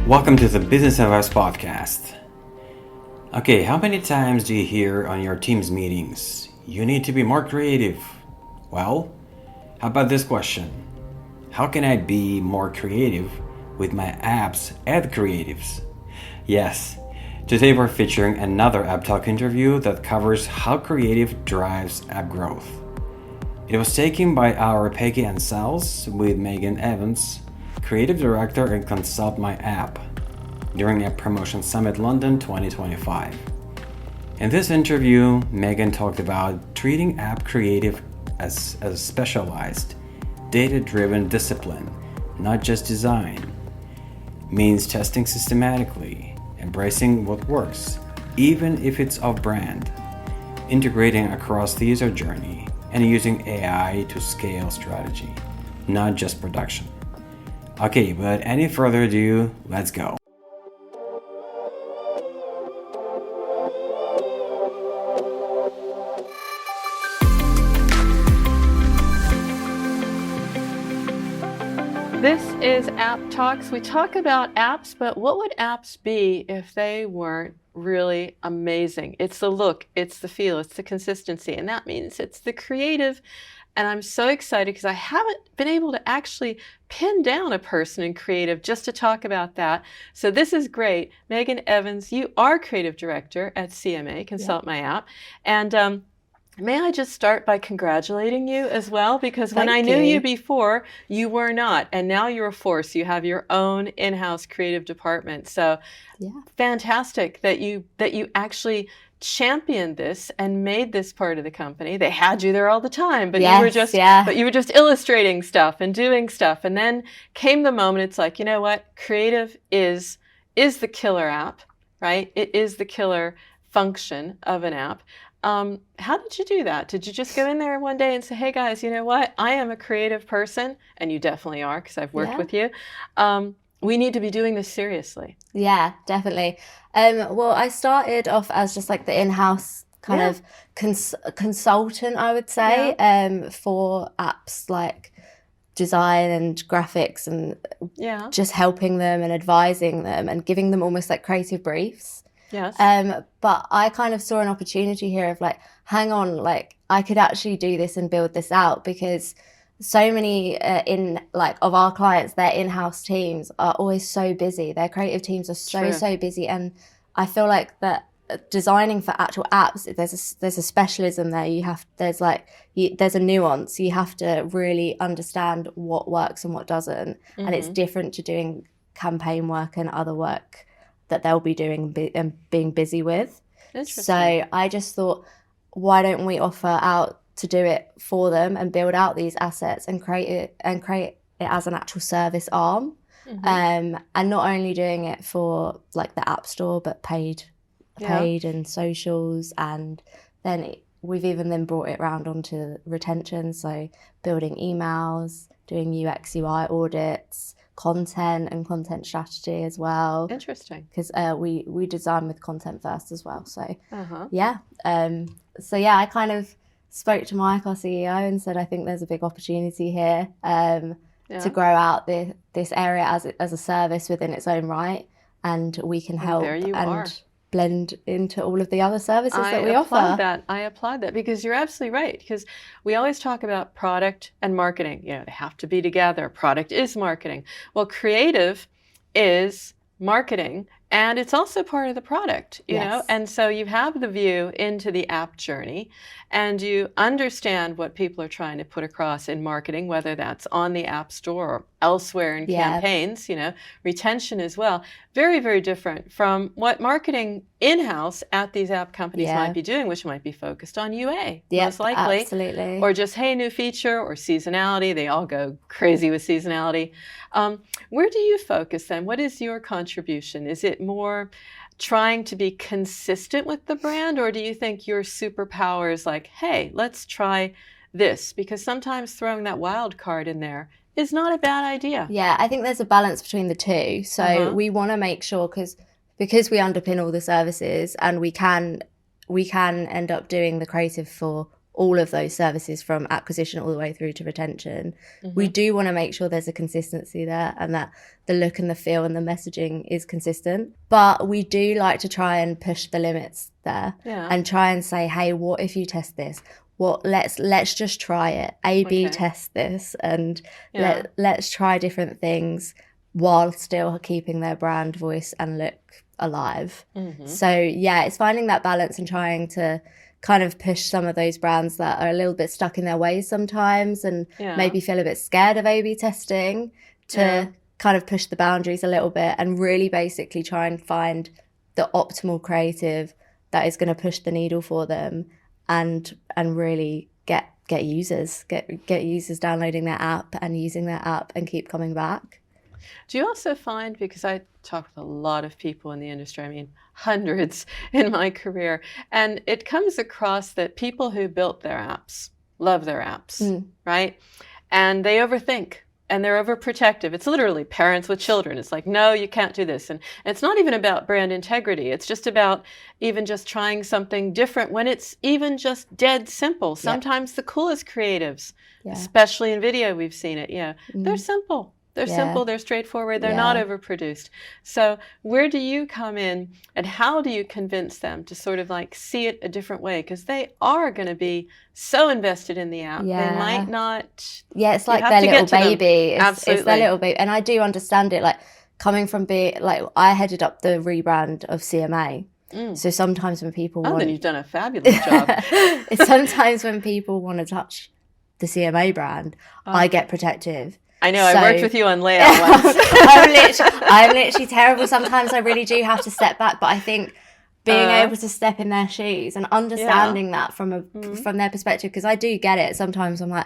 Welcome to the Business of Us podcast. Okay, how many times do you hear on your team's meetings, you need to be more creative? Well, how about this question? How can I be more creative with my apps ad creatives? Yes, today we're featuring another App Talk interview that covers how creative drives app growth. It was taken by our Peggy and Sales with Megan Evans, Creative Director at ConsultMyApps, during a Promotion Summit London 2025. In this interview, Megan talked about treating app creative as a specialized, data-driven discipline, not just design. Means testing systematically, embracing what works, even if it's off-brand, integrating across the user journey, and using AI to scale strategy, not just production. Okay, without any further ado, let's go. This is App Talks. We talk about apps, but what would apps be if they weren't really amazing? It's the look, it's the feel, it's the consistency, and that means it's the creative. And I'm so excited because I haven't been able to actually pin down a person in creative just to talk about that. So this is great. Megan Evans, you are creative director at CMA, ConsultMyApps. And may I just start by congratulating you as well? Because when I knew you before, you were not. And now you're a force. You have your own in-house creative department. So fantastic that you actually championed this and made this part of the company. They had you there all the time, but you were just illustrating stuff and doing stuff. And then came the moment, it's like, you know what? Creative is the killer app, right? It is the killer function of an app. How did you do that? Did you just go in there one day and say, hey guys, you know what? I am a creative person, and you definitely are because I've worked with you. We need to be doing this seriously. Yeah, definitely. Well, I started off as just like the in-house kind of consultant, I would say, for apps like design and graphics and just helping them and advising them and giving them almost like creative briefs. Yes. But I kind of saw an opportunity here of like, hang on, like I could actually do this and build this out, because so many of our clients, their in-house teams are always so busy. Their creative teams are so busy, and I feel like that designing for actual apps, there's a specialism there. There's a nuance. You have to really understand what works and what doesn't, and it's different to doing campaign work and other work that they'll be doing and being busy with. So I just thought, why don't we offer out to do it for them and build out these assets and create it as an actual service arm, and not only doing it for like the App Store, but paid and socials, and then we've even then brought it around onto retention, so building emails, doing UX UI audits, content and content strategy as well. Interesting. Because we design with content first as well. So I kind of spoke to Mike, our CEO, and said, I think there's a big opportunity here to grow out this area as a service within its own right, and we can help blend into all of the other services that we offer. I applaud that because you're absolutely right. Because we always talk about product and marketing. They have to be together. Product is marketing. Well, creative is marketing, and it's also part of the product, you know? And so you have the view into the app journey, and you understand what people are trying to put across in marketing, whether that's on the App Store or elsewhere in campaigns, retention as well. Very, very different from what marketing in-house at these app companies might be doing, which might be focused on UA, most likely. Absolutely. Or just, hey, new feature, or seasonality. They all go crazy with seasonality. Where do you focus then? What is your contribution? Is it more trying to be consistent with the brand, or do you think your superpower is like, hey, let's try this? Because sometimes throwing that wild card in there is not a bad idea. Yeah, I think there's a balance between the two. So we want to make sure, because we underpin all the services, and we can end up doing the creative for all of those services from acquisition all the way through to retention. We do want to make sure there's a consistency there and that the look and the feel and the messaging is consistent. But we do like to try and push the limits there and try and say, hey, what if you test this? Let's just try it. A/B test this and let's try different things while still keeping their brand voice and look alive. So yeah, it's finding that balance and trying to kind of push some of those brands that are a little bit stuck in their ways sometimes and maybe feel a bit scared of A/B testing to kind of push the boundaries a little bit and really basically try and find the optimal creative that is going to push the needle for them and really get users downloading their app and using their app and keep coming back. Do you also find, because I talk with a lot of people in the industry, I mean hundreds in my career, and it comes across that people who built their apps love their apps, right? And they overthink and they're overprotective. It's literally parents with children. It's like, no, you can't do this. And it's not even about brand integrity. It's just about even just trying something different when it's even just dead simple. Sometimes the coolest creatives, especially in video, we've seen it. They're simple. They're simple, they're straightforward, they're not overproduced. So where do you come in and how do you convince them to sort of like see it a different way? Because they are going to be so invested in the app. They might not. Yeah, it's like their little baby. It's their little baby. And I do understand it, like coming from being, like I headed up the rebrand of CMA. So sometimes when people want... then you've done a fabulous job. Sometimes when people want to touch the CMA brand, I get protective. I know, I worked with you on layout once. I'm literally terrible. Sometimes I really do have to step back, but I think being able to step in their shoes and understanding that from their perspective, because I do get it. Sometimes I'm like,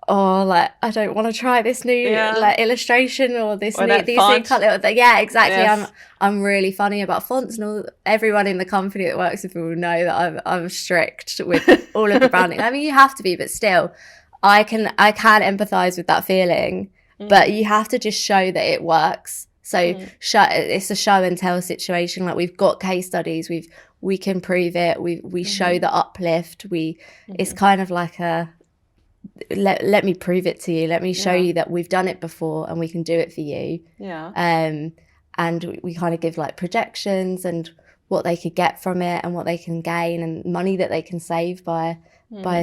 oh, like I don't want to try this new like illustration or these new color. Yeah, exactly. Yes. I'm really funny about fonts, and all. Everyone in the company that works with me will know that I'm strict with all of the branding. I mean, you have to be, but still. I can empathize with that feeling, but you have to just show that it works. So it's a show and tell situation. Like we've got case studies, we can prove it. We show the uplift. It's kind of like a let me prove it to you. Let me show you that we've done it before and we can do it for you. And we kind of give like projections and what they could get from it and what they can gain and money that they can save by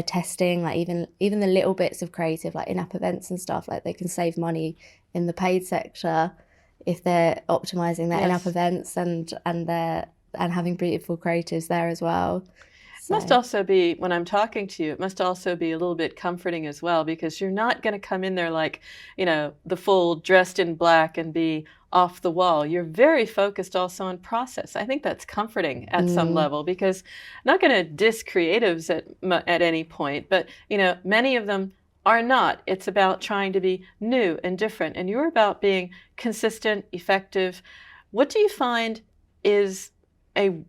testing, like even the little bits of creative, like in-app events and stuff, like they can save money in the paid sector if they're optimizing their in-app events and having beautiful creatives there as well. So. It must also be, when I'm talking to you, it must also be a little bit comforting as well, because you're not going to come in there like, the full dressed in black and be off the wall. You're very focused also on process. I think that's comforting at some level, because I'm not going to diss creatives at any point, but many of them are not. It's about trying to be new and different, and you're about being consistent, effective. What do you find is a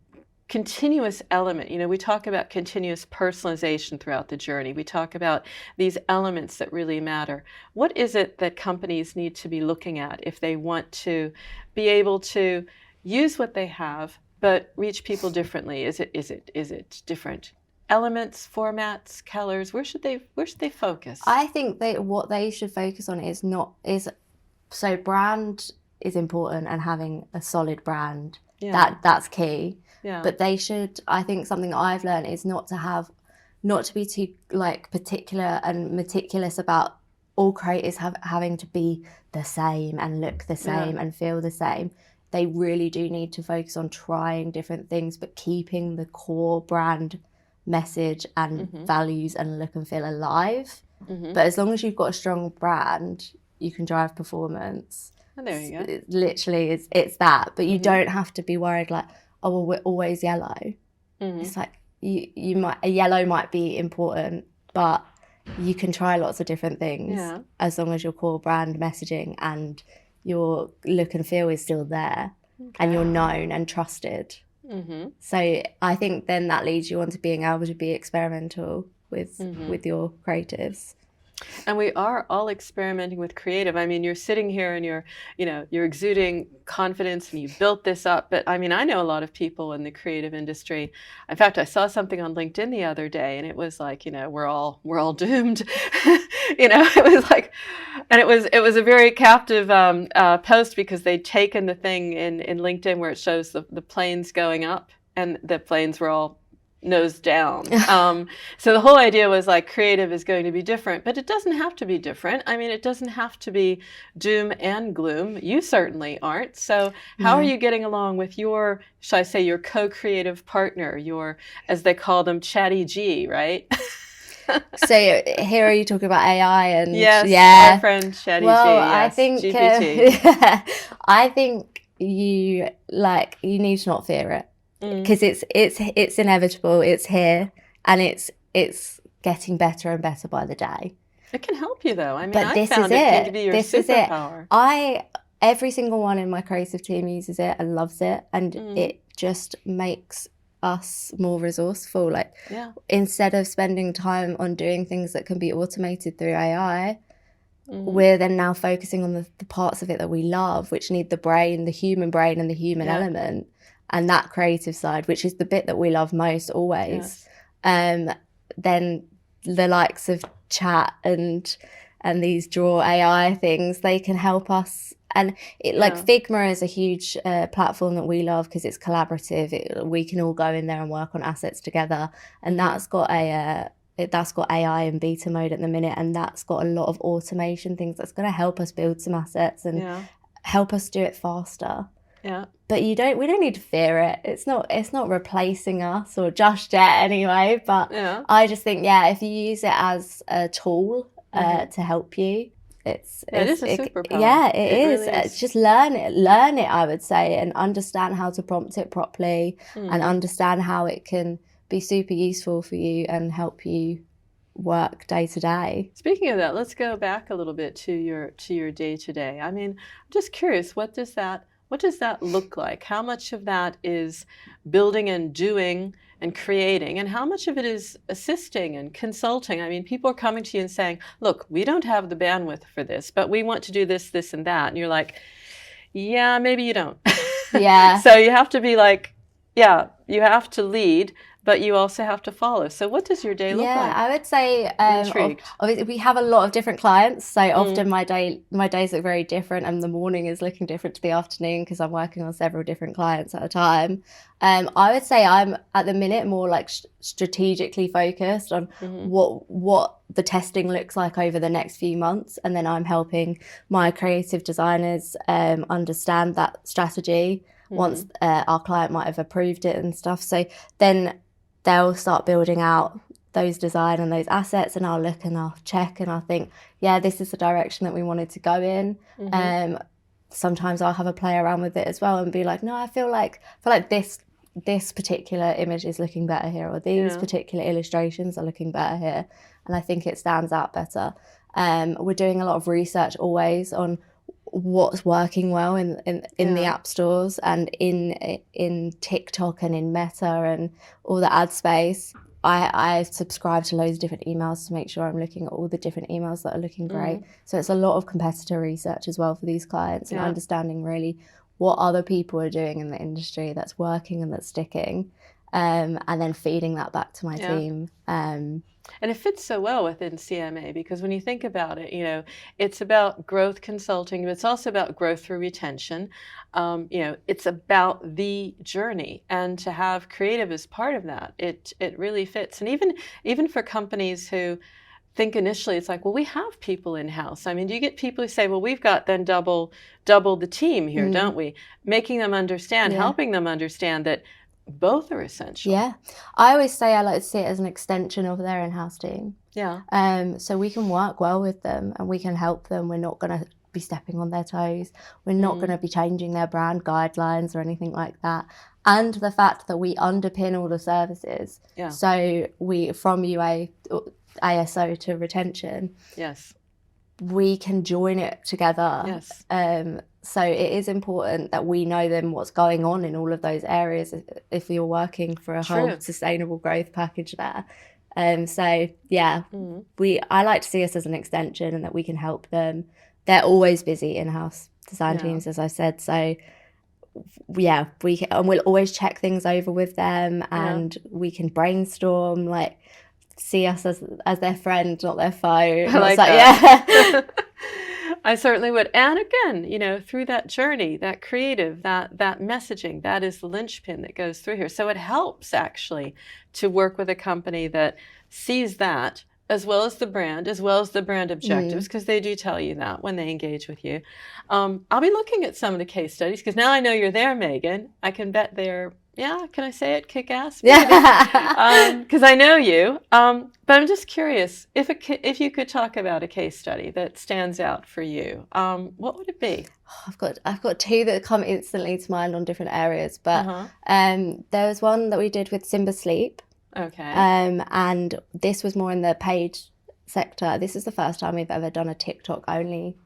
continuous element? We talk about continuous personalization throughout the journey. We talk about these elements that really matter. What is it that companies need to be looking at if they want to be able to use what they have but reach people differently? Is it different elements, formats, colors? Where should they focus? I think what they should focus on is so brand is important, and having a solid brand that's key. Yeah. But they should, I think something that I've learned is not to be too like particular and meticulous about all creators having to be the same and look the same and feel the same. They really do need to focus on trying different things, but keeping the core brand message and values and look and feel alive. But as long as you've got a strong brand, you can drive performance. Oh, there you go. Literally, it's that. But you don't have to be worried like, oh, well, we're always yellow. It's like a yellow might be important, but you can try lots of different things as long as your core brand messaging and your look and feel is still there and you're known and trusted. So I think then that leads you on to being able to be experimental with your creatives. And we are all experimenting with creative. I mean, you're sitting here and you're exuding confidence and you built this up. But I mean, I know a lot of people in the creative industry. In fact, I saw something on LinkedIn the other day, and it was like, we're all doomed. It was like, and it was a very captive post, because they'd taken the thing in LinkedIn where it shows the planes going up, and the planes were all nose down. So the whole idea was like, creative is going to be different, but it doesn't have to be different. I mean, it doesn't have to be doom and gloom. You certainly aren't. So how are you getting along with your, shall I say, your co-creative partner, your, as they call them, Chatty G, right? So here are you talking about AI and yes, our friend Chatty G. Yes, I think GPT. I think you need to not fear it, because it's inevitable. It's here, and it's getting better and better by the day. It can help you, though. I mean, but I found it to be your superpower. Every single one in my creative team uses it and loves it, and it just makes us more resourceful. Instead of spending time on doing things that can be automated through AI, we're then now focusing on the parts of it that we love, which need the human brain and the human element, and that creative side, which is the bit that we love most always. Then the likes of chat and these draw AI things, they can help us. And Figma is a huge platform that we love because it's collaborative. We can all go in there and work on assets together, and that's got AI in beta mode at the minute, and that's got a lot of automation things that's going to help us build some assets and help us do it faster. Yeah. But we don't need to fear it. It's not replacing us, or just yet anyway. But I just think if you use it as a tool to help you, it is a superpower. Yeah, it is. Really is. Just learn it, I would say, and understand how to prompt it properly, and understand how it can be super useful for you and help you work day to day. Speaking of that, let's go back a little bit to your day to day. I mean, I'm just curious, what does that look like? How much of that is building and doing and creating, and how much of it is assisting and consulting? I mean, people are coming to you and saying, look, we don't have the bandwidth for this, but we want to do this, this, and that. And you're like, yeah, maybe you don't. Yeah. So you have to be like, you have to lead, but you also have to follow. So what does your day look like? Yeah, I would say obviously we have a lot of different clients, so often my days look very different, and the morning is looking different to the afternoon because I'm working on several different clients at a time. I would say I'm at the minute more like strategically focused on what the testing looks like over the next few months, and then I'm helping my creative designers understand that strategy once our client might have approved it and stuff. So then they'll start building out those design and those assets, and I'll look and I'll check and I'll think, this is the direction that we wanted to go in. Sometimes I'll have a play around with it as well and be like, no, I feel like this particular image is looking better here, or these particular illustrations are looking better here, and I think it stands out better. We're doing a lot of research always on what's working well in the app stores and in TikTok and in Meta and all the ad space. I subscribe to loads of different emails to make sure I'm looking at all the different emails that are looking great. So it's a lot of competitor research as well for these clients, and understanding really what other people are doing in the industry that's working and that's sticking, and then feeding that back to my team. And it fits so well within CMA, because when you think about it, it's about growth consulting, but it's also about growth through retention. It's about the journey, and to have creative as part of that, it really fits. And even for companies who think initially it's like, well, we have people in-house. I mean, do you get people who say, well, we've got then double the team here, don't we? Making them understand, helping them understand that both are essential. Yeah. I always say I like to see it as an extension of their in-house team. Yeah. So we can work well with them and we can help them. We're not going to be stepping on their toes. We're not going to be changing their brand guidelines or anything like that. And the fact that we underpin all the services. Yeah. So we, from UA, ASO to retention. Yes. We can join it together. Yes. So it is important that we know then what's going on in all of those areas if you're working for a whole sustainable growth package there. So yeah, I like to see us as an extension and that we can help them. They're always busy in-house design teams, as I said. So yeah, we'll always check things over with them, and we can brainstorm, like see us as their friend, not their foe. I like that. Yeah. I certainly would. And again, through that journey, that creative, that messaging, that is the linchpin that goes through here. So it helps actually to work with a company that sees that, as well as the brand objectives, because they do tell you that when they engage with you. I'll be looking at some of the case studies, because now I know you're there, Megan. I can bet they're, can I say it, kick-ass? Yeah. Because I know you. But I'm just curious, if you could talk about a case study that stands out for you, what would it be? I've got two that come instantly to mind on different areas, but there was one that we did with Simba Sleep. Okay. And this was more in the paid sector. This is the first time we've ever done a TikTok only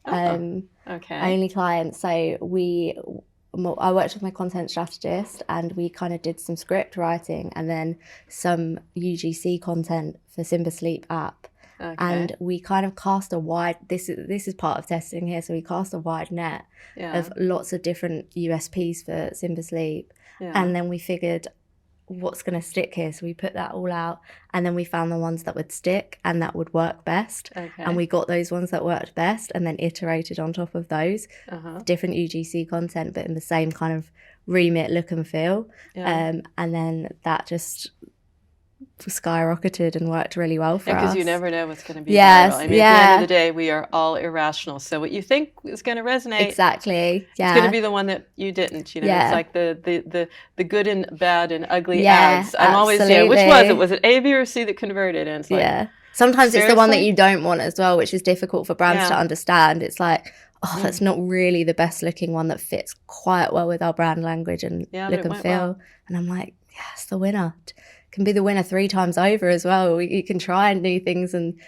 client. So I worked with my content strategist, and we kind of did some script writing and then some UGC content for Simba Sleep app. Okay. And we kind of cast a wide, this is part of testing here, so we cast a wide net of lots of different USPs for Simba Sleep. Yeah. And then we figured, what's going to stick here? So we put that all out, and then we found the ones that would stick and that would work best. Okay. And we got those ones that worked best and then iterated on top of those. Different UGC content, but in the same kind of remit, look and feel. Yeah. And then that just skyrocketed and worked really well for us. Because you never know what's going to be viral. I mean, at the end of the day, we are all irrational. So what you think is going to resonate, exactly, it's going to be the one that you didn't. It's like the good and bad and ugly ads. I'm always, which was it? Was it A, B, or C that converted? And it's like, sometimes seriously? It's the one that you don't want as well, which is difficult for brands to understand. It's like, that's not really the best looking one that fits quite well with our brand language and look and feel. Well. And I'm like, it's the winner. Can be the winner 3 times over as well. You can try new things, and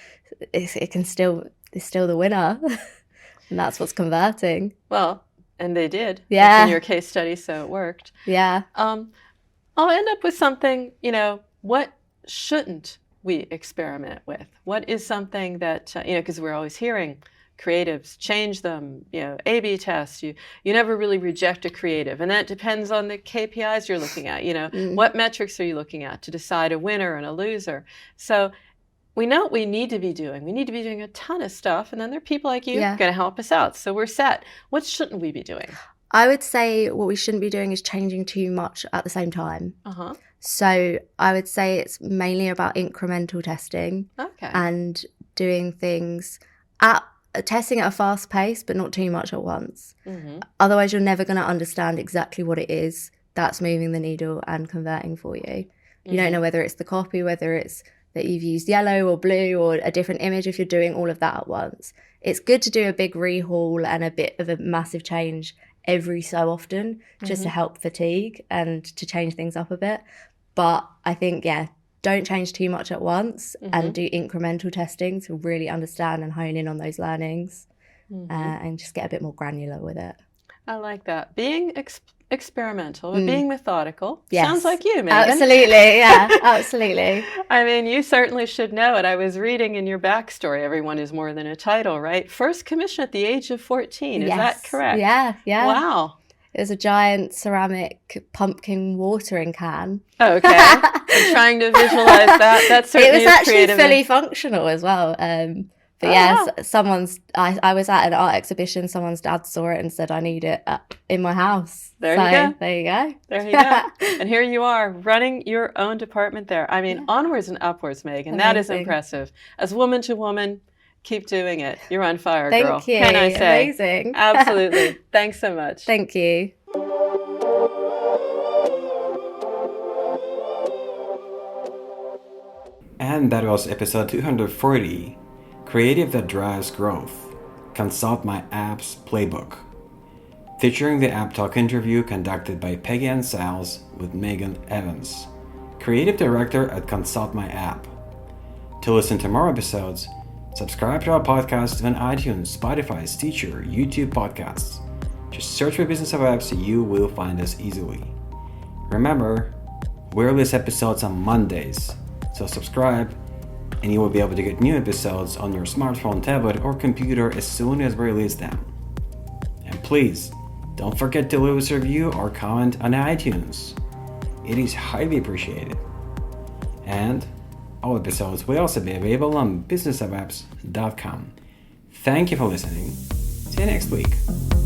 it's still the winner. And that's what's converting. Well, and they did. Yeah. It's in your case study, so it worked. Yeah. I'll end up with something, what shouldn't we experiment with? What is something that, because we're always hearing creatives, change them, A/B test. You never really reject a creative, and that depends on the KPIs you're looking at. What metrics are you looking at to decide a winner and a loser? So we know what we need to be doing. We need to be doing a ton of stuff, and then there are people like you going to help us out. So we're set. What shouldn't we be doing? I would say what we shouldn't be doing is changing too much at the same time. So I would say it's mainly about incremental testing and doing things testing at a fast pace, but not too much at once. Otherwise, you're never going to understand exactly what it is that's moving the needle and converting for you. You don't know whether it's the copy, whether it's that you've used yellow or blue or a different image if you're doing all of that at once. It's good to do a big rehaul and a bit of a massive change every so often, just to help fatigue and to change things up a bit. But I think, don't change too much at once and do incremental testing to really understand and hone in on those learnings and just get a bit more granular with it. I like that. Being experimental, but being methodical. Yes. Sounds like you, Megan. Absolutely, absolutely. I mean, you certainly should know it. I was reading in your backstory, everyone is more than a title, right? First commission at the age of 14, is that correct? Yeah. Wow. It was a giant ceramic pumpkin watering can. Oh, okay. I'm trying to visualize that. That's certainly it was actually fully functional as well. But I was at an art exhibition. Someone's dad saw it and said, "I need it in my house." There you go. There you go. There you go. And here you are running your own department there. I mean, onwards and upwards, Megan. That is impressive. As woman to woman, keep doing it. You're on fire, girl. Thank you. Can I say? Amazing. Absolutely. Thanks so much. Thank you. And that was episode 240, Creative That Drives Growth, ConsultMyApps Playbook, featuring the App Talk interview conducted by Peggy Ann Sales with Megan Evans, Creative Director at ConsultMyApp. To listen to more episodes, subscribe to our podcast on iTunes, Spotify, Stitcher, YouTube podcasts. Just search for Business of Apps, you will find us easily. Remember, we release episodes on Mondays, So subscribe, and you will be able to get new episodes on your smartphone, tablet, or computer as soon as we release them. And please, don't forget to leave us a review or comment on iTunes. It is highly appreciated. And all episodes will also be available on businessofapps.com. Thank you for listening. See you next week.